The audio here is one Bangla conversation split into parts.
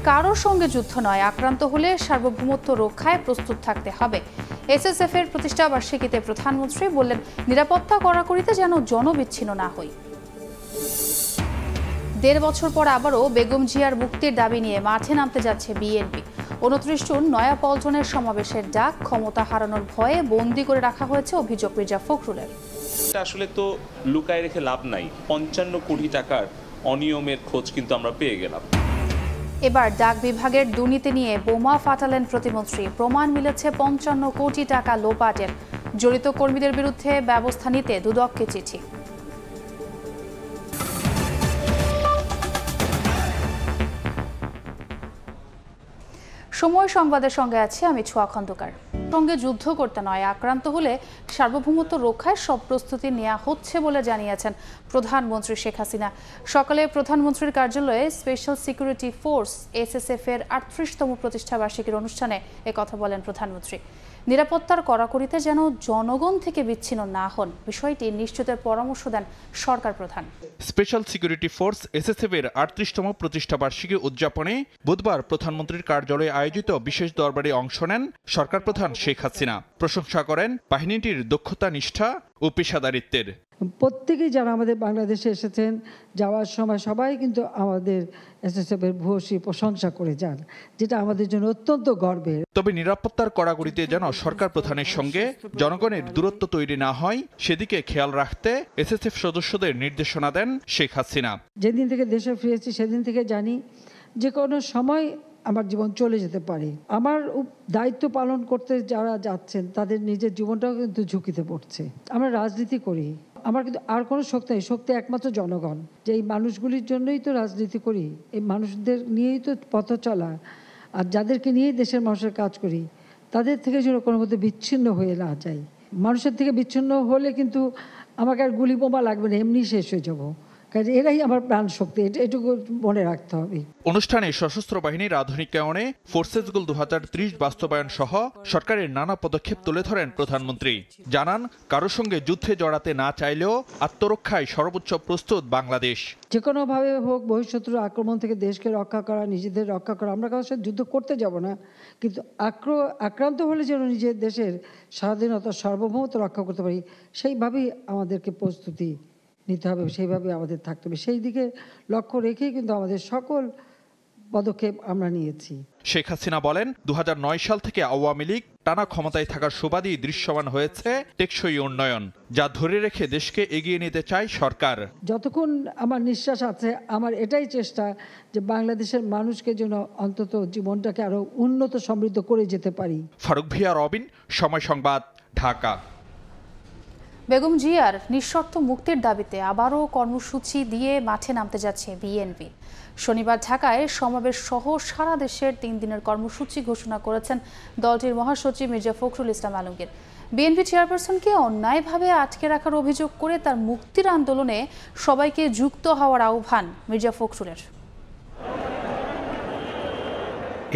কারোর সঙ্গে যুদ্ধ নয়, আক্রান্ত হলে সার্বভৌমত্ব রক্ষায় প্রস্তুত থাকতে হবে। এসএসএফ এর প্রতিষ্ঠা বার্ষিকীতে প্রধানমন্ত্রী বললেন, নিরাপত্তা কড়াকড়িতে যেন জনবিচ্ছিন্ন না হই। ১.৫ বছর পর আবারও বেগম জিয়ার মুক্তির দাবি নিয়ে মাঠে নামতে যাচ্ছে বিএনপি। ২৯ জুন নয়াপল্টনের সমাবেশের ডাক, ক্ষমতা হারানোর ভয়ে বন্দী করে রাখা হয়েছে অভিযোগ মির্জা ফখরুলের। আসলে তো লুকায় রেখে লাভ নাই, ৫৫ কোটি টাকার অনিয়মের খোঁজ কিন্তু আমরা পেয়ে গেলাম। এবার ডাক বিভাগের দুর্নীতি নিয়ে বোমা ফাটালেন প্রতিমন্ত্রী। প্রমাণ মিলেছে ৫৫ কোটি টাকা লোপাটের। জড়িত কর্মীদের বিরুদ্ধে ব্যবস্থা নিতে দুদককে চিঠি। সময় সংবাদের সঙ্গে আছি আমি ছোঁয়া খন্দকার। সঙ্গে যুদ্ধ করতে নয়, আক্রান্ত হলে সার্বভৌমত্ব রক্ষায় সব প্রস্তুতি নেওয়া হচ্ছে বলে জানিয়েছেন প্রধানমন্ত্রী শেখ হাসিনা। সকালে প্রধানমন্ত্রীর কার্যালয়ে স্পেশাল সিকিউরিটি ফোর্স এসএসএফ এর ৩৮তম প্রতিষ্ঠা বার্ষিকীর অনুষ্ঠানে একথা বলেন প্রধানমন্ত্রী। নিরাপত্তার কড়াকড়িতে যেন জনগণ থেকে বিচ্ছিন্ন না হন, বিষয়টি নিশ্চিতের পরামর্শ দেন সরকার প্রধান। স্পেশাল সিকিউরিটি ফোর্স এসএসএফ এর ৩৮তম প্রতিষ্ঠা বার্ষিকী উদযাপনে বুধবার প্রধানমন্ত্রীর কার্যালয়ে আয়োজিত বিশেষ দরবারে অংশ নেন সরকার প্রধান শেখ হাসিনা। প্রশংসা করেন বাহিনীটির দক্ষতা, নিষ্ঠা ও পেশাদারিত্বের। প্রত্যেকেই যারা আমাদের বাংলাদেশে এসেছেন, যাওয়ার সময় সবাই কিন্তু আমাদের এসএসএফ এর ভূয়সী প্রশংসা করে যান, যেটা আমাদের জন্য অত্যন্ত গর্বের। তবে নিরাপত্তার কড়াকড়িতে যেন সরকার প্রধানের সঙ্গে জনগণের দূরত্ব তৈরি না হয়, সেদিকে খেয়াল রাখতে এসএসএফ সদস্যদের নির্দেশনা দেন শেখ হাসিনা। যেদিন থেকে দেশে ফিরেছি সেদিন থেকে জানি যে কোনো সময় আমার জীবন চলে যেতে পারে। আমার দায়িত্ব পালন করতে যারা যাচ্ছেন তাদের নিজের জীবনটাও কিন্তু ঝুঁকিতে পড়ছে। আমরা রাজনীতি করি, আমার কিন্তু আর কোনো শক্তি নেই, শক্তি একমাত্র জনগণ। যে এই মানুষগুলির জন্যই তো রাজনীতি করি, এই মানুষদের নিয়েই তো পথ চলা, আর যাদেরকে নিয়েই দেশের মানুষের কাজ করি, তাদের থেকে যেন কোনো মধ্যে বিচ্ছিন্ন হয়ে না যায়। মানুষের থেকে বিচ্ছিন্ন হলে কিন্তু আমাকে আর গুলি বোমা লাগবে না, এমনি শেষ হয়ে যাবো। এরাই আমার প্রাণ শক্তি, এটুকু মনে রাখতে হবে। অনুষ্ঠানে সশস্ত্র বাহিনীর আধুনিকায়নে ফোর্সেস গোল ২০৩০ বাস্তবায়ন সহ সরকারের নানা পদক্ষেপ তুলে ধরেন প্রধানমন্ত্রী। জানান, কারোর সঙ্গে যুদ্ধে জড়াতে না চাইলেও আত্মরক্ষায় সর্বোচ্চ প্রস্তুত বাংলাদেশ। যে কোনোভাবে হোক বহিঃশত্রুর আক্রমণ থেকে দেশকে রক্ষা করা, নিজেদের রক্ষা করা। আমরা কারোর সাথে যুদ্ধ করতে যাব না, কিন্তু আক্রান্ত হলে যেন নিজের দেশের স্বাধীনতা, সার্বভৌমত্ব রক্ষা করতে পারি, সেইভাবেই আমাদেরকে প্রস্তুতি নিতে হবে, সেইভাবে আমাদের থাকতে হবে। সেই দিকে লক্ষ্য রেখেই কিন্তু আমাদের সকল পদক্ষেপ আমরা নিয়েছি। শেখ হাসিনা বলেন, ২০০৯ সাল থেকে আওয়ামী লীগ টানা ক্ষমতায় থাকার সুবাদই দৃশ্যমান হয়েছে টেকসই উন্নয়ন, যা ধরে রেখে দেশকে এগিয়ে নিতে চায় সরকার। যতক্ষণ আমার নিঃশ্বাস আছে, আমার এটাই চেষ্টা যে বাংলাদেশের মানুষকে যেন অন্তত জীবনটাকে আরো উন্নত সমৃদ্ধ করে যেতে পারি। ফারুক ভিয়া, রবিন, সময় সংবাদ, ঢাকা। বেগম জিয়ার নিঃশর্ত মুক্তির দাবিতে আবারও কর্মসূচি দিয়ে মাঠে নামতে যাচ্ছে বিএনপি। শনিবার ঢাকায় সমাবেশ সহ সারা দেশের ৩ দিনের কর্মসূচি ঘোষণা করেছেন দলটির মহাসচিব মির্জা ফখরুল ইসলাম আলমগীর। বিএনপি চেয়ারপারসনকে অন্যায়ভাবে আটকে রাখার অভিযোগ করে তার মুক্তির আন্দোলনে সবাইকে যুক্ত হওয়ার আহ্বান মির্জা ফখরুলের।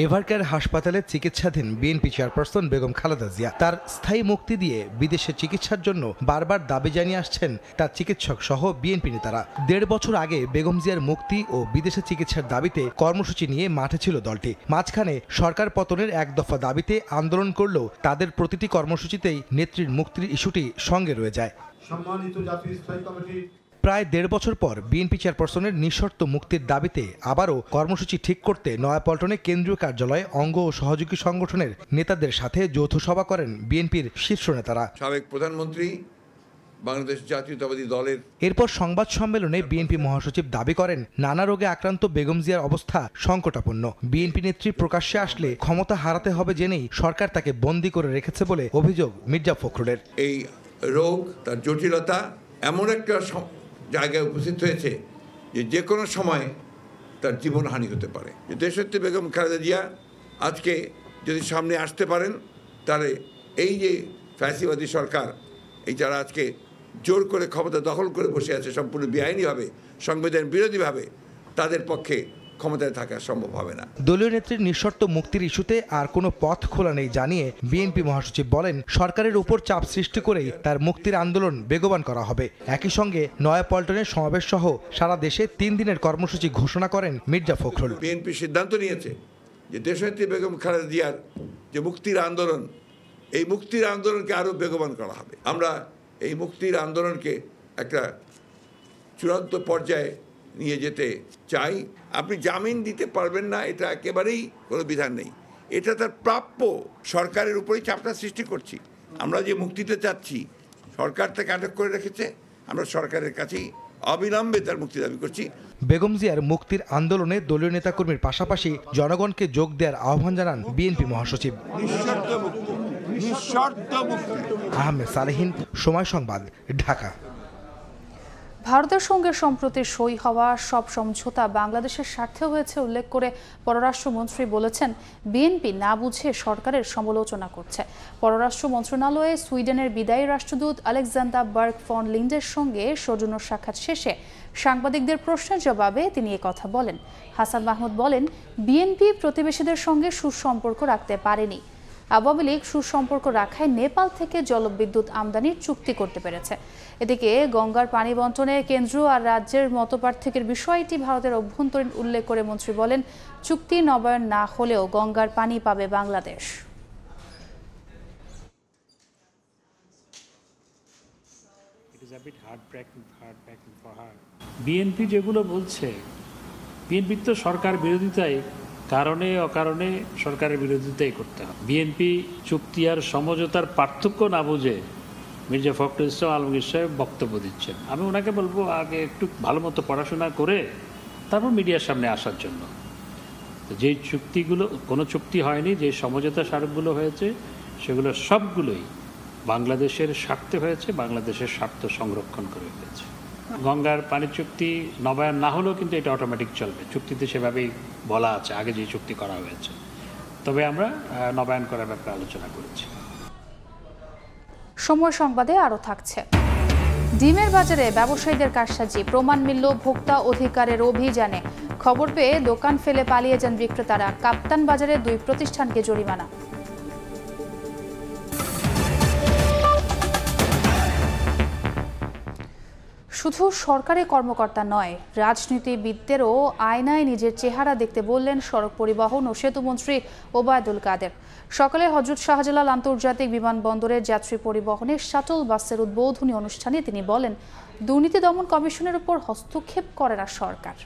এভারকেয়ার হাসপাতালে চিকিৎসাধীন বিএনপি চেয়ারপারসন বেগম খালেদা জিয়া তার স্থায়ী মুক্তি দিয়ে বিদেশে চিকিৎসার জন্য বারবার দাবি জানিয়ে আসছেন তার চিকিৎসক সহ বিএনপি নেতারা। ১.৫ বছর আগে বেগম জিয়ার মুক্তি ও বিদেশে চিকিৎসার দাবিতে কর্মসূচি নিয়ে মাঠে ছিল দলটি। মাঝখানে সরকার পতনের এক দফা দাবিতে আন্দোলন করলেও তাদের প্রতিটি কর্মসূচিতেই নেত্রীর মুক্তির ইস্যুটি সঙ্গে রয়ে যায়। সম্মানিত জাতীয় স্থায়ী কমিটি প্রায় ১.৫ বছর পর বিএনপি চেয়ারপারসনের নিঃশর্ত মুক্তির দাবিতে আবারও কর্মসূচি ঠিক করতে নয়াপল্টনে কেন্দ্রীয় কার্যালয়ে অঙ্গ ও সহযোগী সংগঠনের নেতাদের সাথে যৌথ সভা করেন বিএনপির শীর্ষ নেতারা। সাবেক প্রধানমন্ত্রী, বাংলাদেশ জাতীয়তাবাদী দলের। এরপর সংবাদ সম্মেলনে বিএনপি মহাসচিব দাবি করেন, নানা রোগে আক্রান্ত বেগম জিয়ার অবস্থা সংকটাপন্ন। বিএনপি নেত্রী প্রকাশ্যে আসলে ক্ষমতা হারাতে হবে জেনেই সরকার তাকে বন্দী করে রেখেছে বলে অভিযোগ মির্জা ফখরুলের। এই রোগ, তার জটিলতা এমন একটা জায়গায় উপস্থিত হয়েছে যে কোনো সময় তার জীবনহানি হতে পারে। দেশনেত্রী বেগম খালেদা জিয়া আজকে যদি সামনে আসতে পারেন, তাহলে এই যে ফ্যাসিবাদী সরকার, এই যারা আজকে জোর করে ক্ষমতা দখল করে বসে আছে সম্পূর্ণ বেআইনিভাবে, সংবিধান বিরোধীভাবে, তাদের পক্ষে ক্ষমতায় থাকা সম্ভব হবে না। দলীয় নেত্রীর নিঃশর্ত মুক্তির ইস্যুতে আর কোনো পথ খোলা নেই জানিয়ে বিএনপি মহাসচিব বলেন, সরকারের উপর চাপ সৃষ্টি করেই তার মুক্তির আন্দোলন বেগবান করা হবে। একই সঙ্গে নয়াপল্টনের সমাবেশ সহ সারা দেশে 3 দিনের কর্মসূচি ঘোষণা করেন মির্জা ফখরুল। বিএনপি সিদ্ধান্ত নিয়েছে যে দেশনেত্রী বেগম খালেদা জিয়ার যে মুক্তির আন্দোলন, এই মুক্তির আন্দোলনকে আরও বেগবান করা হবে। আমরা এই মুক্তির আন্দোলনকে একটা চূড়ান্ত পর্যায়ে নিয়ে যেতে চাই। আপনি জামিন দিতে পারবেন না, এটা একেবারেই কোনো বিধান নেই। এটা তার প্রাপ্য। সরকারের উপরেই চাপটা সৃষ্টি করছি। আমরা যে মুক্তিতে চাচ্ছি, সরকার তাকে আটক করে রেখেছে, আমরা সরকারের কাছেই অবিলম্বে তার মুক্তি দাবি করছি। বেগম জিয়ার মুক্তির আন্দোলনে দলীয় নেতাকর্মীর পাশাপাশি জনগণকে যোগ দেওয়ার আহ্বান জানান বিএনপি মহাসচিব। আহমেদ সালেহীন, সময় সংবাদ, ঢাকা। ভারতের সঙ্গে সম্প্রতি সই হওয়া সব সমঝোতা বাংলাদেশের স্বার্থে হয়েছে উল্লেখ করে পররাষ্ট্রমন্ত্রী বলেছেন, বিএনপি না বুঝে সরকারের সমালোচনা করছে। পররাষ্ট্র মন্ত্রণালয়ে সুইডেনের বিদায়ী রাষ্ট্রদূত আলেকজান্ডার বার্গ ফন লিন্ডের সঙ্গে সৌজন্য সাক্ষাৎ শেষে সাংবাদিকদের প্রশ্নের জবাবে তিনি একথা বলেন। হাসান মাহমুদ বলেন, বিএনপি প্রতিবেশীদের সঙ্গে সুসম্পর্ক রাখতে পারেনি। আওয়ামী লীগ সুসম্পর্ক রাখায় নেপাল থেকে জলবিদ্যুৎ আমদানির চুক্তি করতে পেরেছে। এদিকে গঙ্গার পানি বণ্টনে কেন্দ্র আর রাজ্যের মতপার্থক্যের বিষয়টি ভারতের অভ্যন্তরীণ উল্লেখ করে মন্ত্রী বলেন, চুক্তি নবায়ন না হলেও গঙ্গার পানি পাবে বাংলাদেশ। বিএনপি যেগুলো বলছে, বিএনপি তো সরকার বিরোধিতায় কারণে অকারণে সরকারের বিরোধিতাই করতে হবে। বিএনপি চুক্তি আর সমঝোতার পার্থক্য না বুঝে মির্জা ফখরুল ইসলাম আলমগীর সাহেব বক্তব্য দিচ্ছেন। আমি ওনাকে বলবো আগে একটু ভালো মতো পড়াশোনা করে তারপর মিডিয়ার সামনে আসার জন্য। যে চুক্তিগুলো, কোনো চুক্তি হয়নি, যে সমঝোতা স্মারকগুলো হয়েছে সেগুলো সবগুলোই বাংলাদেশের স্বার্থে হয়েছে, বাংলাদেশের স্বার্থ সংরক্ষণ করে হয়েছে। গঙ্গার পানি চুক্তি নবায়ন না হলেও কিন্তু এটা অটোমেটিক চলবে, চুক্তিতে সেভাবেই বলা আছে আগে যে চুক্তি করা হয়েছে। তবে আমরা নবায়ন করার ব্যাপারে আলোচনা করেছি। সময় সংবাদে আরও থাকছে, ডিমের বাজারে ব্যবসায়ীদের কারসাজি, প্রমাণ মিলল ভোক্তা অধিকারের অভিযানে। খবর পেয়ে দোকান ফেলে পালিয়ে যান বিক্রেতারা। কাপ্তান বাজারে 2 প্রতিষ্ঠানকে জরিমানা। শুধু সরকারি কর্মকর্তা নয়, রাজনীতিবিদদেরও আয়নায় নিজের চেহারা দেখতে বললেন সড়ক পরিবহন ও সেতুমন্ত্রী ওবায়দুল কাদের। সকালে হযরত শাহজালাল আন্তর্জাতিক বিমানবন্দরের যাত্রী পরিবহনের শাটল বাসের উদ্বোধনী অনুষ্ঠানে তিনি বলেন, দুর্নীতি দমন কমিশনের উপর হস্তক্ষেপ করে না সরকার।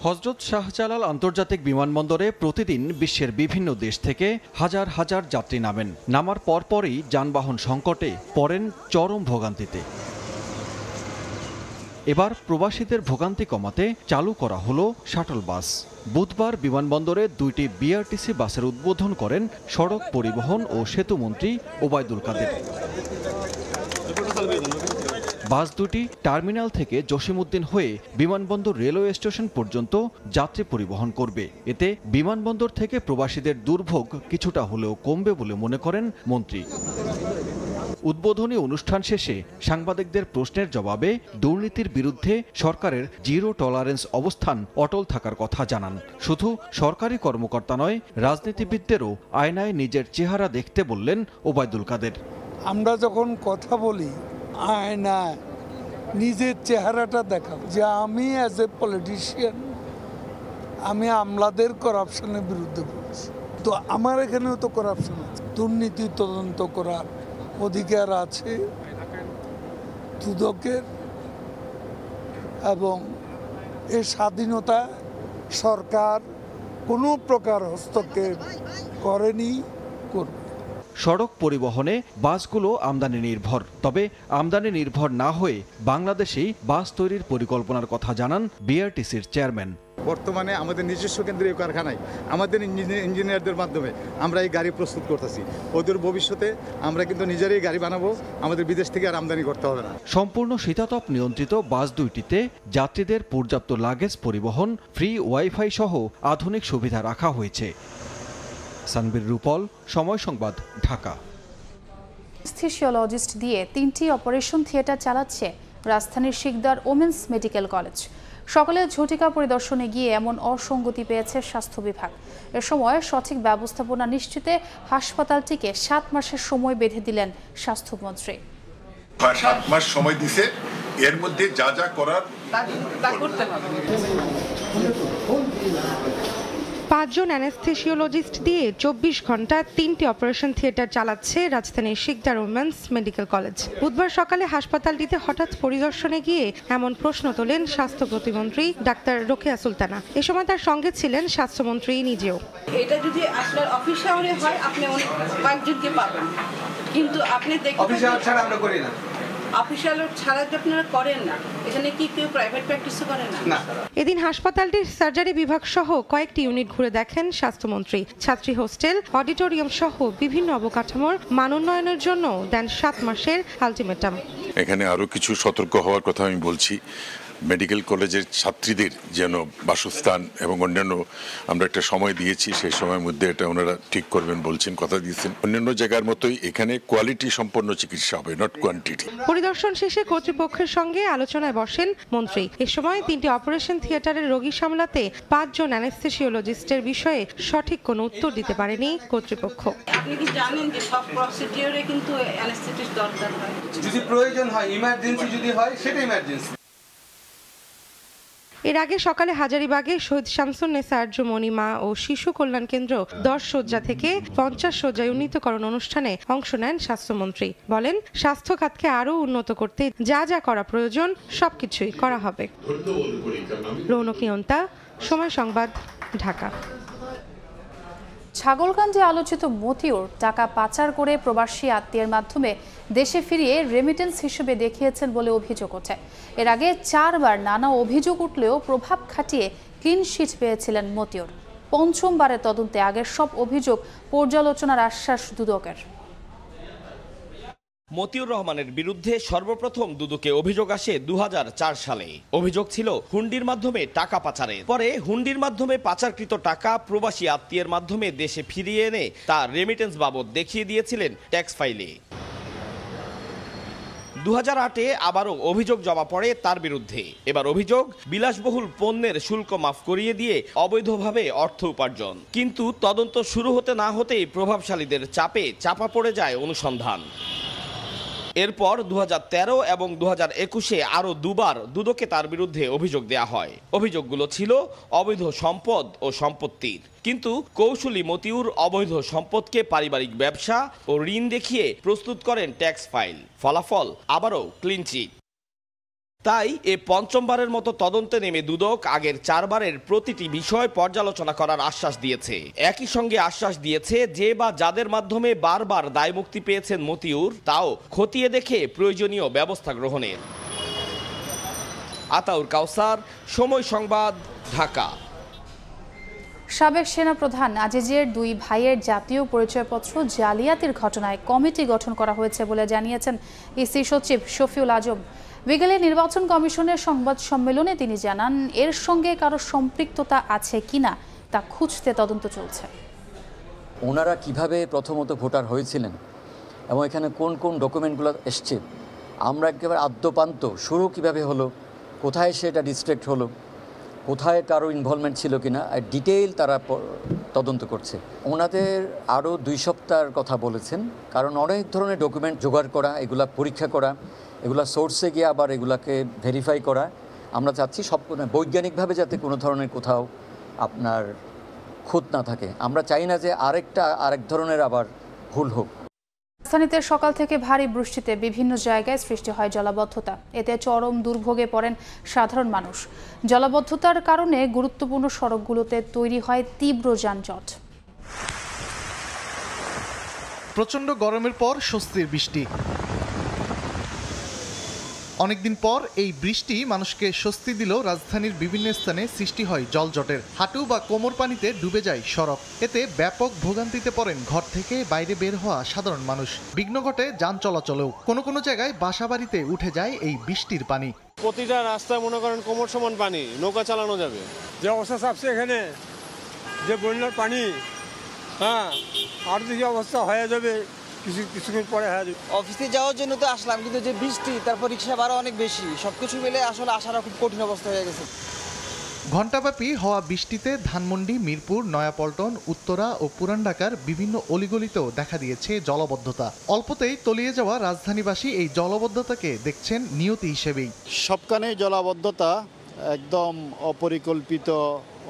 হযরত শাহজালাল আন্তর্জাতিক বিমানবন্দরে প্রতিদিন বিশ্বের বিভিন্ন দেশ থেকে হাজার হাজার যাত্রী নামেন। নামার পরপরই যানবাহন সংকটে পড়েন চরম ভোগান্তিতে। এবার প্রবাসীদের ভোগান্তি কমাতে চালু করা হলো শাটল বাস। বুধবার বিমানবন্দরে 2টি বিআরটিসি বাসের উদ্বোধন করেন সড়ক পরিবহন ও সেতুমন্ত্রী ওবায়দুল কাদের। বাস দুটি টার্মিনাল থেকে জসিমউদ্দিন হয়ে বিমানবন্দর রেলওয়ে স্টেশন পর্যন্ত যাত্রী পরিবহন করবে। এতে বিমানবন্দর থেকে প্রবাসীদের দুর্ভোগ কিছুটা হলেও কমবে বলে মনে করেন মন্ত্রী। উদ্বোধনী অনুষ্ঠান শেষে সাংবাদিকদের প্রশ্নের জবাবে দুর্নীতির বিরুদ্ধে সরকারের জিরো টলারেন্স অবস্থান অটল থাকার কথা জানান। শুধু সরকারি কর্মকর্তা নয়, রাজনীতিবিদদেরও আয়নায় নিজের চেহারা দেখতে বললেন ওবায়দুল কাদের। আমরা যখন কথা বলি, আয়নায় নিজের চেহারাটা দেখাব যে আমি অ্যাজ এ পলিটিশিয়ান আমি আমলাদের করাপশনের বিরুদ্ধে বলছি। তো আমার এখানেও তো করাপশন আছে, দুর্নীতি তদন্ত করার অধিকার আছে দুদকের, এবং এই স্বাধীনতা সরকার কোনো প্রকার হস্তক্ষেপ করেনি, করবে। সড়ক পরিবহনে বাসগুলো আমদানি নির্ভর, তবে আমদানি নির্ভর না হয়ে বাংলাদেশেই বাস তৈরির পরিকল্পনার কথা জানান বিআরটিসির চেয়ারম্যান। বর্তমানে আমাদের নিজস্ব কেন্দ্রীয় কারখানায় আমাদের ইঞ্জিনিয়ারদের মাধ্যমে আমরা এই গাড়ি প্রস্তুত করতেছি। ওদের ভবিষ্যতে আমরা কিন্তু নিজেরাই গাড়ি বানাবো, আমাদের বিদেশ থেকে আর আমদানি করতে হবে না। সম্পূর্ণ শীতাতপ নিয়ন্ত্রিত বাস দুইটিতে যাত্রীদের পর্যাপ্ত লাগেজ পরিবহন, ফ্রি ওয়াইফাই সহ আধুনিক সুবিধা রাখা হয়েছে। সানবীর রূপল, সময় সংবাদ, ঢাকা। অ্যানেস্থেসিওলজিস্ট দিয়ে 3টি অপারেশন থিয়েটার চালাচ্ছে রাজধানীর শিকদার ওমেন্স মেডিকেল কলেজ। সকালে ঝটিকা পরিদর্শনে গিয়ে এমন অসঙ্গতি পেয়েছে স্বাস্থ্য বিভাগ। এ সময় সঠিক ব্যবস্থাপনা নিশ্চিতে হাসপাতালটিকে 7 মাসের সময় বেঁধে দিলেন স্বাস্থ্যমন্ত্রী। 7 মাস সময় দিছে, এর মধ্যে যা যা করার তা করতে হবে। 5 জন অ্যানেস্থেসিওলজিস্ট দিয়ে 24 ঘন্টা 3টি অপারেশন থিয়েটার চালাচ্ছে রাজধানীর শিকদার উমেন্স মেডিকেল কলেজ। বুধবার সকালে হাসপাতালটিতে হঠাৎ পরিদর্শনে গিয়ে এমন প্রশ্ন তোলেন স্বাস্থ্য প্রতিমন্ত্রী ডাক্তার রোকেয়া সুলতানা। এ সময় তার সঙ্গে ছিলেন স্বাস্থ্যমন্ত্রী নিজেও। এটা যদি আপনার অফিস আওয়ারে হয় আপনি অনেক কয়েকজনকে পাবেন, কিন্তু আপনি দেখবেন অফিস আওয়ার ছাড়া আমরা করি না। অফিসিয়াল ছাড়া আপনারা করেন না, এখানে কি কেউ প্রাইভেট প্র্যাকটিসও করেন না। এদিন হাসপাতালটির সার্জারি বিভাগ সহ কয়েকটি ইউনিট ঘুরে দেখেন স্বাস্থ্যমন্ত্রী। ছাত্রী হোস্টেল, অডিটোরিয়াম সহ বিভিন্ন অবকাঠামোর মান উন্নয়নের জন্য দেন 7 মাসের আলটিমেটাম। এখানে আরো কিছু সতর্ক হওয়ার কথা আমি বলছি। মেডিকেল কলেজের ছাত্রীদের যেন বাসস্থান এবং অন্যান্য আমরা একটা সময় দিয়েছি, সেই সময়ের মধ্যে এটা ওনারা ঠিক করবেন বলছেন, কথা দিয়েছেন। অন্যান্য জায়গার মতোই এখানে কোয়ালিটি সম্পন্ন চিকিৎসা হবে, নট কোয়ান্টিটি। পরিদর্শন শেষে কর্তৃপক্ষের সঙ্গে আলোচনায় বসেন মন্ত্রী। এ সময় 3টি অপারেশন থিয়েটারের রোগী সামলাতে 5 জন অ্যানেস্থেসিওলজিস্টের বিষয়ে সঠিক কোনো উত্তর দিতে পারেনি কর্তৃপক্ষ। আপনি কি জানেন যে সব প্রসিডিওরে কিন্তু অ্যানেস্থেটিস্ট দরকার হয়? যদি প্রয়োজন হয়, ইমার্জেন্সি যদি হয় সেটা ইমার্জেন্সি। এর আগে সকালে হাজারীবাগে শহীদ শামসুন্নেসা আরজু মণিমা ও শিশু কল্যাণ কেন্দ্র 10 শয্যা থেকে 50 শয্যায় উন্নীতকরণ অনুষ্ঠানে অংশ নেন স্বাস্থ্যমন্ত্রী। বলেন, স্বাস্থ্য খাতকে আরও উন্নত করতে যা যা করা প্রয়োজন সবকিছুই করা হবে। রৌনক নিয়ন্তা, সময় সংবাদ, ঢাকা। ছাগলকাণ্ডে আলোচিত মতিউর টাকা পাচার করে প্রবাসী আত্মীয়ের মাধ্যমে দেশে ফিরিয়ে রেমিটেন্স হিসেবে দেখিয়েছেন বলে অভিযোগ ওঠে। এর আগে 4 বার নানা অভিযোগ উঠলেও প্রভাব খাটিয়ে ক্লিন শিট পেয়েছিলেন মতিউর। 5মবারের তদন্তে আগের সব অভিযোগ পর্যালোচনার আশ্বাস দুদকের। মতিউর রহমানের বিরুদ্ধে সর্বপ্রথম দুদকে অভিযোগ আসে 2004 সালে। অভিযোগ ছিল হুন্ডির মাধ্যমে টাকা পাচারের। পরে হুন্ডির মাধ্যমে পাচারকৃত টাকা প্রবাসী আত্মীয়ের মাধ্যমে দেশে ফিরিয়ে এনে তা রেমিটেন্স বাবদ দেখিয়ে দিয়েছিলেন ট্যাক্স ফাইলে। 2008-এ আবারও অভিযোগ জমা পড়ে তার বিরুদ্ধে। এবার অভিযোগ বিলাসবহুল পণ্যের শুল্ক মাফ করিয়ে দিয়ে অবৈধভাবে অর্থ উপার্জন। কিন্তু তদন্ত শুরু হতে না হতেই প্রভাবশালীদের চাপে চাপা পড়ে যায় অনুসন্ধান। এরপর 2013 এবং 2021-এ আরও 2বার দুদকে তার বিরুদ্ধে অভিযোগ দেয়া হয়। অভিযোগগুলো ছিল অবৈধ সম্পদ ও সম্পত্তির। কিন্তু কৌশলী মতিউর অবৈধ সম্পদকে পারিবারিক ব্যবসা ও ঋণ দেখিয়ে প্রস্তুত করেন ট্যাক্স ফাইল। ফলাফল আবারও ক্লিন চিট। তাই এ 5মবারের মতো তদন্তে নেমে দুদক আগের 4 বারের প্রতিটি বিষয় পর্যালোচনা করার আশ্বাস দিয়েছে। একই সঙ্গে আশ্বাস দিয়েছে যে বা যাদের মাধ্যমে বারবার দায়মুক্তি পেয়েছেন মতিউর, তাও খতিয়ে দেখে প্রয়োজনীয় ব্যবস্থা গ্রহণের। আতাউর কাউসার, সময় সংবাদ, ঢাকা। সাবেক সেনাপ্রধান আজিজের 2 ভাইয়ের জাতীয় পরিচয়পত্র জালিয়াতির ঘটনায় কমিটি গঠন করা হয়েছে বলে জানিয়েছেন ইসি সচিব শফিউল আজম। বিকেলে নির্বাচন কমিশনের সংবাদ সম্মেলনে তিনি জানান, এর সঙ্গে কারো সম্পৃক্ততা আছে কিনা তা খুঁজতে তদন্ত চলছে। ওনারা কিভাবে প্রথমত ভোটার হয়েছিলেন এবং এখানে কোন কোন ডকুমেন্টগুলো এসছে, আমরা একেবারে আদ্যপান্ত শুরু কিভাবে হলো, কোথায় সেটা ডিস্ট্র্যাক্ট হলো, কোথায় কারো ইনভলভমেন্ট ছিল কিনা, ডিটেইল তারা তদন্ত করছে। ওনাদের আরও 2 সপ্তাহের কথা বলেছেন, কারণ অনেক ধরনের ডকুমেন্ট জোগাড় করা, এগুলা পরীক্ষা করা, এগুলা সোর্সে গিয়ে আবার এগুলাকে ভেরিফাই করা। আমরা চাচ্ছি সব বৈজ্ঞানিকভাবে যাতে কোনো ধরনের কোথাও আপনার খুঁত না থাকে। আমরা চাই না যে আরেক ধরনের আবার ভুল হোক। রাজধানীতে সকাল থেকে ভারী বৃষ্টিতে বিভিন্ন জায়গায় সৃষ্টি হয় জলাবদ্ধতা। এতে চরম দুর্ভোগে পড়েন সাধারণ মানুষ। জলাবদ্ধতার কারণে গুরুত্বপূর্ণ সড়কগুলোতে তৈরি হয় তীব্র যানজট। প্রচণ্ড গরমের পর স্বস্তির বৃষ্টি। অনেকদিন পর এই বৃষ্টি মানুষকে স্বস্তি দিল। রাজধানীর বিভিন্ন স্থানে সৃষ্টি হয় জলজটের। হাঁটু বা কোমর পানিতে ডুবে যায় সড়ক। এতে ব্যাপক ভোগান্তিতে পড়েন ঘর থেকে বাইরে বের হওয়া সাধারণ মানুষ। বিঘ্ন ঘটে যান চলাচলেও। কোনো কোনো জায়গায় বাসাবাড়িতে উঠে যায় এই বৃষ্টির পানি। প্রতিটা রাস্তায় মনে করেন কোমর সমান পানি, নৌকা চালানো যাবে। যে অবস্থা চাপছে এখানে, যে বন্যার পানি, আর দিকে অবস্থা হয়ে যাবে কিছুক্ষণ পরে অফিসে যাওয়ার জন্য তো আসলাম, কিন্তু যে বৃষ্টি, তারপর রিক্সা ভাড়া অনেক বেশি, সবকিছু মিলে আসলে আসাটা খুব কঠিন অবস্থা হয়ে গেছে। ঘণ্টাব্যাপী হওয়া বৃষ্টিতে ধানমন্ডি, মিরপুর, নয়াপল্টন, উত্তরা ও পুরান ঢাকার বিভিন্ন অলিগলিতেও দেখা দিয়েছে জলাবদ্ধতা। অল্পতেই তলিয়ে যাওয়া রাজধানীবাসী এই জলাবদ্ধতাকে দেখছেন নিয়তি হিসেবেই। সবখানে জলাবদ্ধতা, একদম অপরিকল্পিত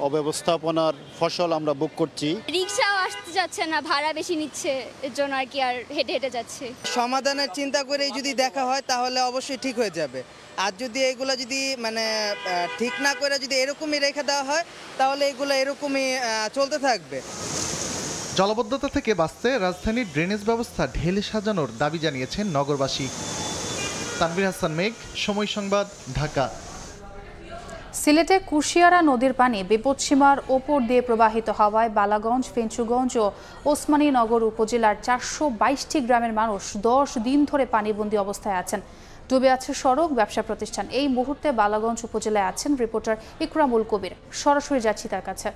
অব্যবস্থাপনার ফসল আমরা ভোগ করছি। রিক্সাও আসতে যাচ্ছে না, ভাড়া বেশি নিচ্ছে, এর জন্য আর কি আর হেঁটে হেঁটে যাচ্ছে। সমাধানের চিন্তা করে যদি দেখা হয় তাহলে অবশ্যই ঠিক হয়ে যাবে। আর যদি এগুলো যদি মানে ঠিক না করে যদি এরকমই রেখে দেওয়া হয় তাহলে এগুলো এরকমই চলতে থাকবে। জলাবদ্ধতা থেকে বাঁচতে রাজধানীর ড্রেনেজ ব্যবস্থা ঢেলে সাজানোর দাবি জানিয়েছেন নগরবাসী। তানভীর হাসান মেঘ, সময় সংবাদ, ঢাকা। সিলেটে কুশিয়ারা নদীর পানি বিপদসীমার ওপর দিয়ে প্রবাহিত হওয়ায় বালাগঞ্জ, ফেঞ্চুগঞ্জ ও ওসমানীনগর উপজেলার 422টি গ্রামের মানুষ 10 দিন ধরে পানিবন্দী অবস্থায় আছেন। ডুবে আছে সড়ক, ব্যবসা প্রতিষ্ঠান। এই মুহূর্তে বালাগঞ্জ উপজেলায় আছেন রিপোর্টার ইকরামুল কবির। সরাসরি যাচ্ছি তার কাছে।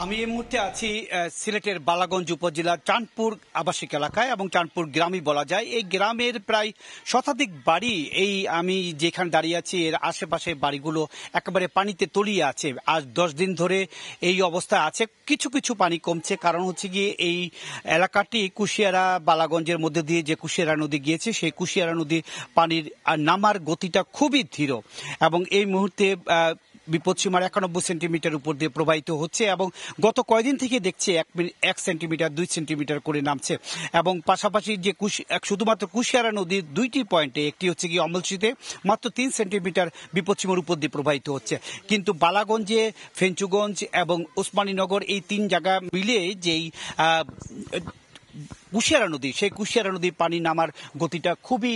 আমি এই মুহূর্তে আছি সিলেটের বালাগঞ্জ উপজেলার চাঁদপুর আবাসিক এলাকায়, এবং চাঁদপুর গ্রামই বলা যায়। এই গ্রামের প্রায় শতাধিক বাড়ি, এই আমি যেখানে দাঁড়িয়ে আছি এর আশেপাশে বাড়িগুলো একেবারে পানিতে তলিয়ে আছে। আজ 10 দিন ধরে এই অবস্থা আছে। কিছু কিছু পানি কমছে, কারণ হচ্ছে গিয়ে এই এলাকাটি কুশিয়ারা বালাগঞ্জের মধ্যে দিয়ে যে কুশিয়ারা নদী গিয়েছে, সেই কুশিয়ারা নদীর পানির নামার গতিটা খুবই ধীর, এবং এই মুহূর্তে বিপদসীমার 91 সেন্টিমিটার উপর দিয়ে প্রবাহিত হচ্ছে, এবং গত কয়েকদিন থেকে দেখছি 1 সেন্টিমিটার 2 সেন্টিমিটার করে নামছে। এবং পাশাপাশি যে শুধুমাত্র কুশিয়ারা নদীর 2টি পয়েন্টে, একটি হচ্ছে কি অমলসিতে মাত্র 3 সেন্টিমিটার বিপদসীমার উপর দিয়ে প্রবাহিত হচ্ছে, কিন্তু বালাগঞ্জে, ফেঞ্চুগঞ্জ এবং ওসমানীনগর এই 3 জায়গা মিলিয়ে যেই কুশিয়ারা নদী, সেই কুশিয়ারা নদীর পানি নামার গতিটা খুবই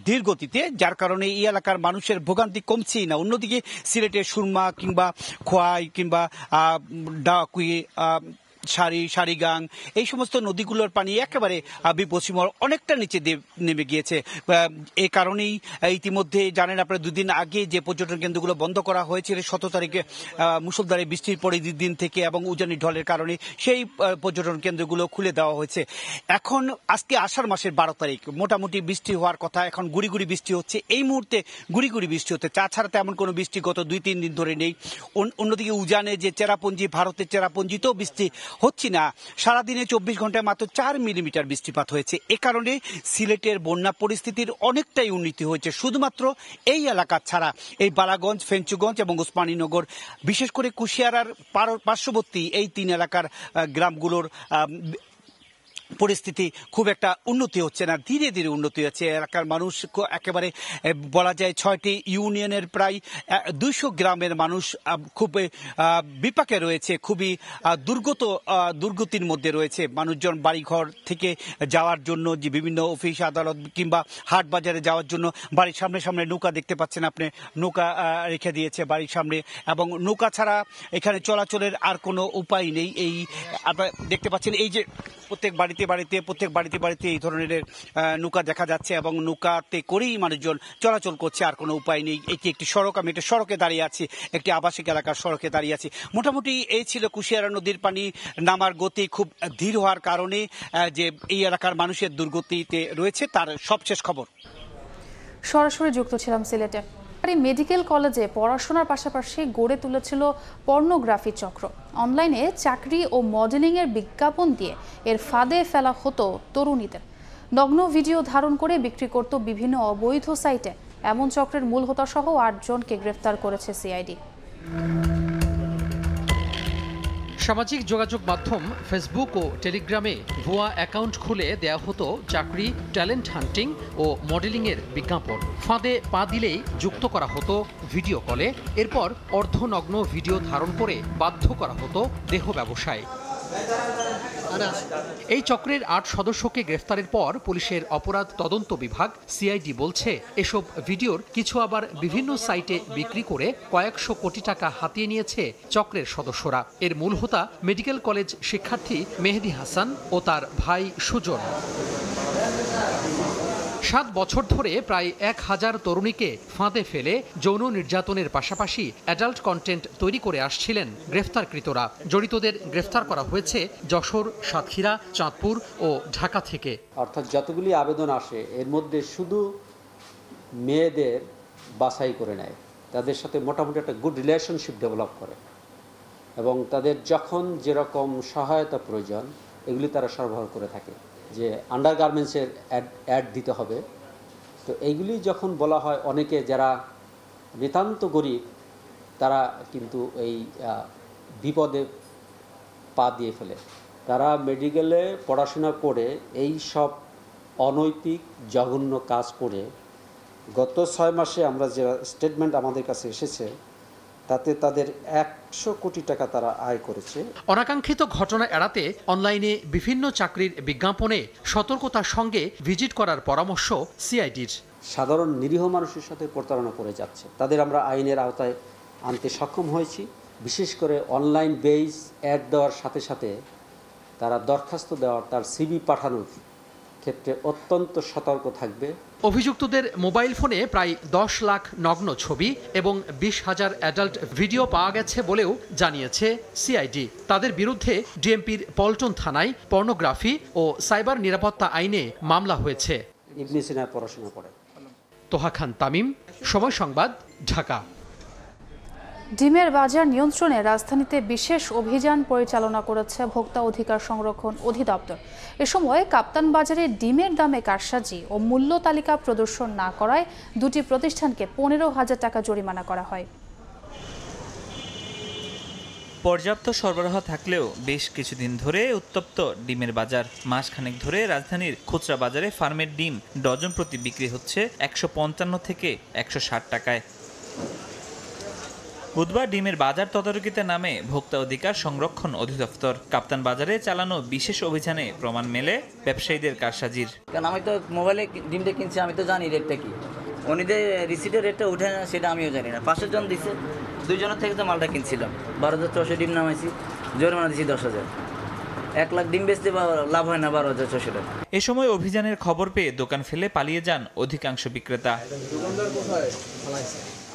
ধীর গতিতে, যার কারণে এই এলাকার মানুষের ভোগান্তি কমছেই না। অন্যদিকে সিলেটের সুরমা কিংবা খোয়াই কিংবা ডাকুই, সারিগাং, এই সমস্ত নদীগুলোর পানি একেবারে বিপদসীমার অনেকটা নিচে নেমে গিয়েছে। এই কারণেই ইতিমধ্যে জানেন আপনারা, 2 দিন আগে যে পর্যটন কেন্দ্রগুলো বন্ধ করা হয়েছিল 17 তারিখে মুষলধারে বৃষ্টির পরে দিন থেকে এবং উজানি ঢলের কারণে সেই পর্যটন কেন্দ্রগুলো খুলে দেওয়া হয়েছে। এখন আজকে আষাঢ় মাসের 12 তারিখ, মোটামুটি বৃষ্টি হওয়ার কথা, এখন গুড়ি গুড়ি বৃষ্টি হচ্ছে। এই মুহূর্তে গুড়ি গুড়ি বৃষ্টি হচ্ছে, তাছাড়া তেমন কোনো বৃষ্টি গত 2-3 দিন ধরে নেই। অন্যদিকে উজানে যে চেরাপুঞ্জি, ভারতের চেরাপুঞ্জিতেও বৃষ্টি হচ্ছে না। সারাদিনে 24 ঘন্টায় মাত্র 4 মিলিমিটার বৃষ্টিপাত হয়েছে। এ কারণে সিলেটের বন্যা পরিস্থিতির অনেকটাই উন্নতি হয়েছে। শুধুমাত্র এই এলাকা ছাড়া এই বালাগঞ্জ, ফেঞ্চুগঞ্জ এবং ওসমানীনগর, বিশেষ করে কুশিয়ারার পার্শ্ববর্তী এই 3 এলাকার গ্রামগুলোর পরিস্থিতি খুব একটা উন্নতি হচ্ছে না, ধীরে ধীরে উন্নতি হচ্ছে। এলাকার মানুষ একেবারে বলা যায় 6টি ইউনিয়নের প্রায় 200 গ্রামের মানুষ খুব বিপাকে রয়েছে, খুবই দুর্গতির মধ্যে রয়েছে। মানুষজন বাড়িঘর থেকে যাওয়ার জন্য, যে বিভিন্ন অফিস আদালত কিংবা হাট বাজারে যাওয়ার জন্য বাড়ির সামনে সামনে নৌকা দেখতে পাচ্ছেন আপনি, নৌকা রেখে দিয়েছে বাড়ির সামনে, এবং নৌকা ছাড়া এখানে চলাচলের আর কোনো উপায় নেই। এই আপনারা দেখতে পাচ্ছেন, এই যে প্রত্যেক বাড়িতে এই ধরনের নৌকা দেখা যাচ্ছে, এবং নৌকাতে করেই মানুষজন চলাচল করছে, আর কোনো উপায় নেই। এটি একটি সড়ক, আমি একটা সড়কে দাঁড়িয়ে আছি, একটি আবাসিক এলাকার সড়কে দাঁড়িয়ে আছি। মোটামুটি এই ছিল কুশিয়ারা নদীর পানি নামার গতি খুব ধীর হওয়ার কারণে যে এই এলাকার মানুষের দুর্গতিতে রয়েছে, তার সবশেষ খবর। সরাসরি যুক্ত ছিলাম সিলেটে। মেডিকেল কলেজে পড়াশোনার পাশাপাশি গড়ে তুলেছিল পর্নোগ্রাফি চক্র। অনলাইনে চাকরি ও মডেলিংয়ের বিজ্ঞাপন দিয়ে এর ফাঁদে ফেলা হতো তরুণীদের। নগ্ন ভিডিও ধারণ করে বিক্রি করত বিভিন্ন অবৈধ সাইটে। এমন চক্রের মূল হোতা সহ 8 জনকে গ্রেফতার করেছে সিআইডি। সামাজিক যোগাযোগ মাধ্যম ফেসবুক ও টেলিগ্রামে ভুয়া অ্যাকাউন্ট খুলে দেয়া হতো চাকরি, ট্যালেন্ট হান্টিং ও মডেলিংয়ের বিজ্ঞাপন। ফাঁদে পা দিলেই যুক্ত করা হতো ভিডিও কলে, এরপর অর্ধনগ্ন ভিডিও ধারণ করে বাধ্য করা হতো দেহ ব্যবসায়। এই চক্রের 8 সদস্যকে গ্রেফতারের পর পুলিশের অপরাধ তদন্ত বিভাগ সিআইডি বলছে, এসব ভিডিওর কিছু আবার বিভিন্ন সাইটে বিক্রি করে কয়েকশো কোটি টাকা হাতিয়ে নিয়েছে চক্রের সদস্যরা। এর মূল হোতা মেডিকেল কলেজ শিক্ষার্থী মেহেদি হাসান ও তার ভাই সুজন। 7 বছর ধরে প্রায় 1000 তরুণীকে ফাঁদে ফেলে যৌন নির্যাতনের পাশাপাশি অ্যাডাল্ট কন্টেন্ট তৈরি করে আসছিলেন গ্রেফতারকৃতরা। জড়িতদের গ্রেফতার করা হয়েছে যশোর, সাতক্ষীরা, চাঁদপুর ও ঢাকা থেকে। অর্থাৎ যতগুলি আবেদন আসে এর মধ্যে শুধু মেয়েদের বাছাই করে নেয়, তাদের সাথে মোটামুটি একটা গুড রিলেশনশিপ ডেভেলপ করে এবং তাদের যখন যেরকম সহায়তা প্রয়োজন এগুলি তারা সরবরাহ করে থাকে। যে আন্ডারগার্মেন্টসের অ্যাড দিতে হবে, তো এইগুলি যখন বলা হয় অনেকে যারা নিতান্ত গরিব তারা কিন্তু এই বিপদে পা দিয়ে ফেলে। তারা মেডিকেলে পড়াশোনা করে এই সব অনৈতিক জঘন্য কাজ করে গত 6 মাসে আমরা যে স্টেটমেন্ট আমাদের কাছে এসেছে তাতে তাদের 100 কোটি টাকা তারা আয় করেছে। অনাকাঙ্ক্ষিত ঘটনা এড়াতে অনলাইনে বিভিন্ন চাকরির বিজ্ঞাপনে সতর্কতার সঙ্গে ভিজিট করার পরামর্শ সিআইডির। সাধারণ নিরীহ মানুষের সাথে প্রতারণা করে যাচ্ছে, তাদের আমরা আইনের আওতায় আনতে সক্ষম হয়েছি। বিশেষ করে অনলাইন বেস অ্যাড দেওয়ার সাথে সাথে তারা দরখাস্ত দেওয়ার, তার সিভি পাঠানোর ক্ষেত্রে অত্যন্ত সতর্ক থাকবে। অভিযুক্তদের মোবাইল ফোনে প্রায় 10 লাখ নগ্ন ছবি এবং 20,000 অ্যাডাল্ট ভিডিও পাওয়া গেছে বলেও জানিয়েছে সিআইডি। তাদের বিরুদ্ধে ডিএমপির পল্টন থানায় পর্নোগ্রাফি ও সাইবার নিরাপত্তা আইনে মামলা হয়েছে। ইবনে সিনায় পড়াশোনা করে। তোহা খান তামিম, সময় সংবাদ, ঢাকা। ডিমের বাজার নিয়ন্ত্রণে রাজধানীতে বিশেষ অভিযান পরিচালনা করেছে ভোক্তা অধিকার সংরক্ষণ অধিদপ্তর। এ সময় কাপ্তান বাজারে ডিমের দামে কারসাজি ও মূল্য তালিকা প্রদর্শন না করায় দুটি প্রতিষ্ঠানকে 15,000 টাকা জরিমানা করা হয়। পর্যাপ্ত সরবরাহ থাকলেও বেশ কিছুদিন ধরে উত্তপ্ত ডিমের বাজার। মাসখানেক ধরে রাজধানীর খুচরা বাজারে ফার্মের ডিম ডজন প্রতি বিক্রি হচ্ছে 155 থেকে 160 টাকায়। বুধবার ডিমের বাজার তদারকিতে নামে ভোক্তা অধিকার সংরক্ষণ অধিদপ্তর। কাপ্তান বাজারে চালানো বিশেষ অভিযানে প্রমাণ মেলে ব্যবসায়ীদের কারসাজির। কারণ আমি তো মোবাইলে ডিমটা কিনছি, আমি তো জানি রেটটা কি, উনিদের রিসিটের রেটটা উঠে না সেটা আমিও জানি না। 5 জন দিছে, 2 জনের থেকে তো মালটা কিনছিলাম। 12,600 ডিম নামাইছি, জরিমানা দিয়েছি 10,000। 1 লাখ ডিম বেচতে লাভ হয় না 12,600 টাকা। এ সময় অভিযানের খবর পেয়ে দোকান ফেলে পালিয়ে যান অধিকাংশ বিক্রেতা।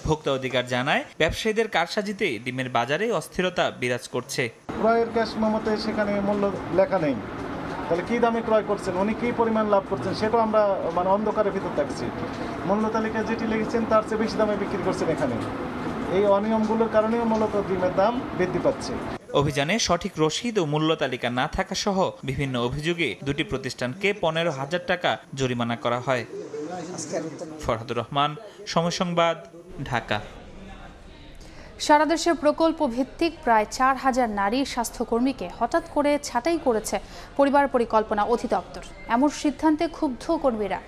ভোক্তা অধিকার জানায়, ব্যবসায়ীদের কারসাজিতে ডিমের বাজারে অস্থিরতা বিরাজ করছে। ক্রয়ের ক্যাশ মেমোতে সেখানে মূল্য লেখা নেই, তাহলে কি দামে ক্রয় করছেন, উনি কি পরিমাণ লাভ করছেন সেটাও আমরা অন্ধকারের ভিতর থাকছি। মূল্য তালিকায় যেটি লিখেছেন তার চেয়ে বেশি দামে বিক্রি করছেন এখানে। এই অনিয়মগুলোর কারণেও মূলত ডিমের দাম বৃদ্ধি পাচ্ছে। অভিযানে সঠিক রসিদ ও মূল্য তালিকা না থাকা সহ বিভিন্ন অভিযোগে দুটি প্রতিষ্ঠানকে 15,000 টাকা জরিমানা করা হয়। ফরহাদুর রহমান, সময় সংবাদ, ঢাকা। সারা দেশে প্রকল্প ভিত্তিক প্রায় 4,000 নারী স্বাস্থ্যকর্মীকে হঠাৎ করে ছাঁটাই করেছে পরিবার পরিকল্পনা অধিদপ্তর। এমন সিদ্ধান্তে ক্ষুব্ধ কর্মীরা।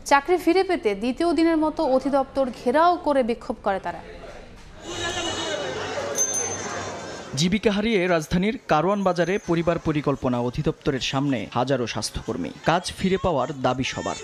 চাকরি ফিরে পেতে দ্বিতীয় দিনের মতো অধিদপ্তর ঘেরাও করে বিক্ষোভ করে তারা। জীবিকা হারিয়ে রাজধানীর কারওয়ান বাজারে পরিবার পরিকল্পনা অধিদপ্তরের সামনে হাজারো স্বাস্থ্যকর্মী। কাজ ফিরে পাওয়ার দাবি সবার।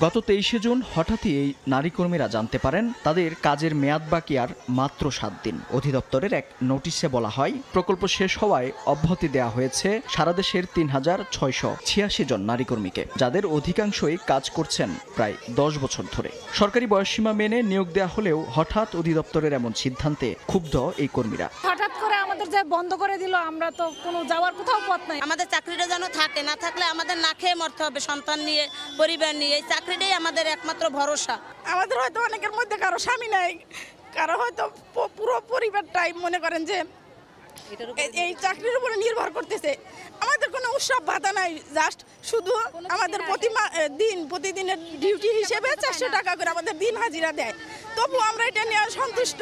গত 23শে জুন হঠাৎই এই নারী কর্মীরা জানতে পারেন তাদের কাজের মেয়াদ বাকি আর মাত্র 7 দিন। অধিদপ্তরের এক নোটিশে বলা হয়, প্রকল্প শেষ হওয়ায় অব্যাহতি দেওয়া হয়েছে সারা দেশের 3,686 জন নারী কর্মীকে, যাদের অধিকাংশই কাজ করছেন প্রায় 10 বছর ধরে। সরকারি বয়সসীমা মেনে নিয়োগ দেওয়া হলেও হঠাৎ অধিদপ্তরের এমন সিদ্ধান্তে ক্ষুব্ধ এই কর্মীরা। হঠাৎ করে আমাদের যে বন্ধ করে দিল, আমরা তো কোনো যাওয়ার কোথাও পথ নাই। আমাদের চাকরিটা যেন থাকে, না থাকলে আমাদের না খেয়ে মরতে হবে, সন্তান নিয়ে, পরিবার নিয়ে। এই চাকরিটাই আমাদের একমাত্র ভরসা। আমাদের হয়তো অনেকের মধ্যে কারো স্বামী নাই, কারো হয়তো পুরো পরিবারটাই মনে করেন যে এই চাকরির উপরে নির্ভর করতেছে। আমাদের কোনো উৎসব ভাতা নাই, জাস্ট শুধু আমাদের প্রতিদিনের ডিউটি হিসেবে 400 টাকা করে আমাদের দিন হাজিরা দেয়। তবু আমরা এটা নিয়ে সন্তুষ্ট।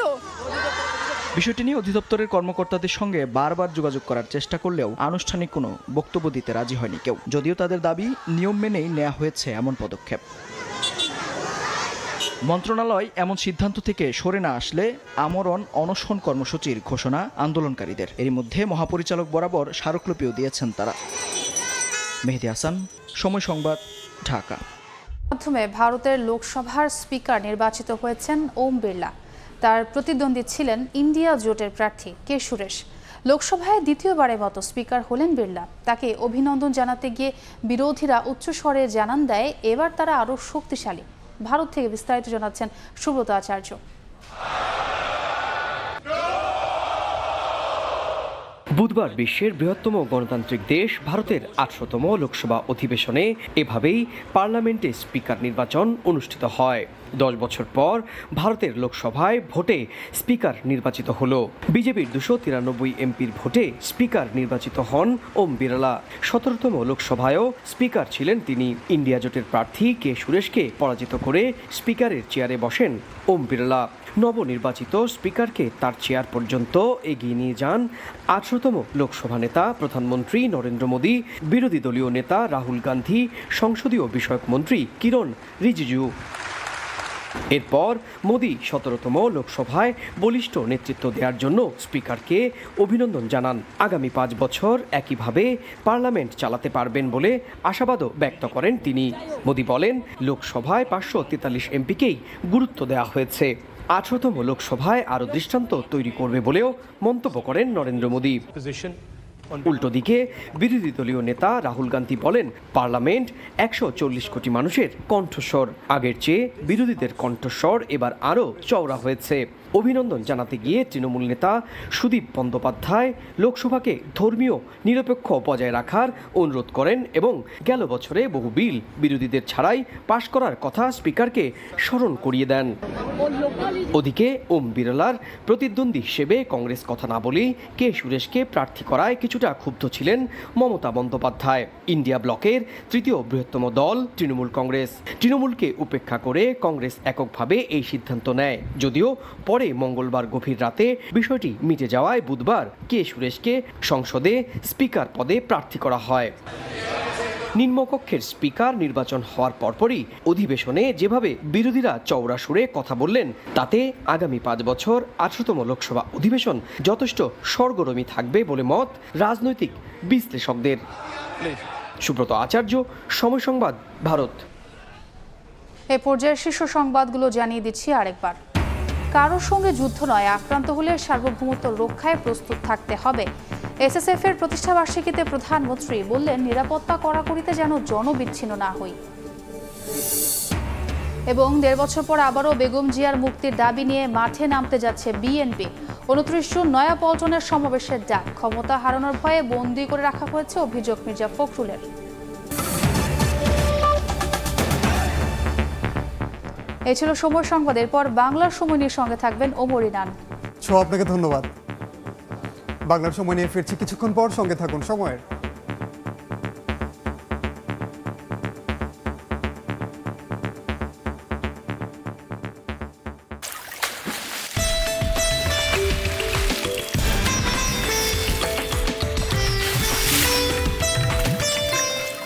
বিষয়টি নিয়ে অধিদপ্তরের কর্মকর্তাদের সঙ্গে বারবার যোগাযোগ করার চেষ্টা করলেও আনুষ্ঠানিক কোনো বক্তব্য দিতে রাজি হয়নি কেউ, যদিও তাদের দাবি নিয়ম মেনেই নেওয়া হয়েছে এমন পদক্ষেপ। মন্ত্রণালয় এমন সিদ্ধান্ত থেকে সরে না আসলে আমরণ অনশন কর্মসূচির ঘোষণা আন্দোলনকারীদের। এর মধ্যে মহাপরিচালক বরাবর স্মারকলিপিও দিয়েছেন তারা। মেহেদী হাসান, সময় সংবাদ, ঢাকা। মাধ্যমে ভারতের লোকসভার স্পিকার নির্বাচিত হয়েছেন ওম বিড়লা। তার প্রতিদ্বন্দ্বী ছিলেন ইন্ডিয়া জোটের প্রার্থী কে সুরেশ। লোকসভায় দ্বিতীয়বারের মতো স্পিকার হলেন বিড়লা। তাকে অভিনন্দন জানাতে গিয়ে বিরোধীরা উচ্চস্বরে জানান দেয় এবার তারা আরও শক্তিশালী। ভারত থেকে বিস্তারিত জানাচ্ছেন সুব্রত আচার্য। বুধবার বিশ্বের বৃহত্তম গণতান্ত্রিক দেশ ভারতের ৮০০তম লোকসভা অধিবেশনে এভাবেই পার্লামেন্টে স্পিকার নির্বাচন অনুষ্ঠিত হয়। 10 বছর পর ভারতের লোকসভায় ভোটে স্পিকার নির্বাচিত হল। বিজেপির 293 এমপির ভোটে স্পিকার নির্বাচিত হন ওম বিড়লা। 17তম লোকসভায়ও স্পিকার ছিলেন তিনি। ইন্ডিয়া জোটের প্রার্থী কে সুরেশকে পরাজিত করে স্পিকারের চেয়ারে বসেন ওম বিড়লা। নবনির্বাচিত স্পিকারকে তার চেয়ার পর্যন্ত এগিয়ে নিয়ে যান 18তম লোকসভা নেতা প্রধানমন্ত্রী নরেন্দ্র মোদী, বিরোধী দলীয় নেতা রাহুল গান্ধী, সংসদীয় বিষয়ক মন্ত্রী কিরণ রিজিজু। এরপর মোদী 17তম লোকসভায় বলিষ্ঠ নেতৃত্ব দেওয়ার জন্য স্পিকারকে অভিনন্দন জানান। আগামী 5 বছর একইভাবে পার্লামেন্ট চালাতে পারবেন বলে আশাবাদও ব্যক্ত করেন তিনি। মোদী বলেন, লোকসভায় 543 এমপিকেই গুরুত্ব দেওয়া হয়েছে। 18তম লোকসভায় আরও দৃষ্টান্ত তৈরি করবে বলেও মন্তব্য করেন নরেন্দ্র মোদী। উল্টো দিকে বিরোধী দলীয় নেতা রাহুল গান্ধী বলেন, পার্লামেন্ট 140 কোটি মানুষের কণ্ঠস্বর। আগের চেয়ে বিরোধীদের কণ্ঠস্বর এবার আরও চওড়া হয়েছে। অভিনন্দন জানাতে গিয়ে তৃণমূল নেতা সুদীপ বন্দ্যোপাধ্যায় লোকসভাকে ধর্মীয় নিরপেক্ষ বজায় রাখার অনুরোধ করেন এবং গেল বছরে বহু বিল বিরোধীদের ছাড়াই পাশ করার কথা স্পিকারকে স্মরণ করিয়ে দেন। ওদিকে ওম বিড়লার প্রতিদ্বন্দ্বী হিসেবে কংগ্রেস কথা না বলেই কে সুরেশকে প্রার্থী করায় কিছুটা ক্ষুব্ধ ছিলেন মমতা বন্দ্যোপাধ্যায়। ইন্ডিয়া ব্লকের তৃতীয় বৃহত্তম দল তৃণমূল কংগ্রেস। তৃণমূলকে উপেক্ষা করে কংগ্রেস এককভাবে এই সিদ্ধান্ত নেয়, যদিও পরে মঙ্গলবার গভীর রাতে বিষয়টি মিটে যাওয়ায় বুধবার কে সুরেশকে সংসদে স্পিকার পদে প্রার্থী করা হয়। নিম্নকক্ষের স্পিকার নির্বাচন হওয়ার পরপরই অধিবেশনে যেভাবে বিরোধীরা চওড়া সুরে কথা বললেন, তাতে আগামী 5 বছর 18তম লোকসভা অধিবেশন যথেষ্ট সরগরমই থাকবে বলে মত রাজনৈতিক বিশ্লেষকদের। সুব্রত আচার্য, সময় সংবাদ, ভারত। এ পর্যায়ের শীর্ষ সংবাদগুলো জানিয়ে দিচ্ছি আরেকবার। কারোর সঙ্গে যুদ্ধ নয়, আক্রান্ত হলে সার্বভৌমত্ব রক্ষায় প্রস্তুত থাকতে হবে। এসএসএফ এর প্রতিষ্ঠাবার্ষিকীতে প্রধানমন্ত্রী বললেন, নিরাপত্তা কড়াকড়িতে যেন জনবিচ্ছিন্ন না হই। এবং 1.5 বছর পর আবারও বেগম জিয়ার মুক্তির দাবি নিয়ে মাঠে নামতে যাচ্ছে বিএনপি। 29 জুন নয়াপল্টনের সমাবেশের ডাক। ক্ষমতা হারানোর ভয়ে বন্দী করে রাখা হয়েছে অভিযোগ মির্জা ফখরুলের। এই ছিল সময় সংবাদ। এরপর বাংলার সময় নিয়ে সঙ্গে থাকবেন ওমর ইনান। আপনাকে ধন্যবাদ। বাংলার সময় নিয়ে ফিরছি কিছুক্ষণ পর, সঙ্গে থাকুন সময়ের।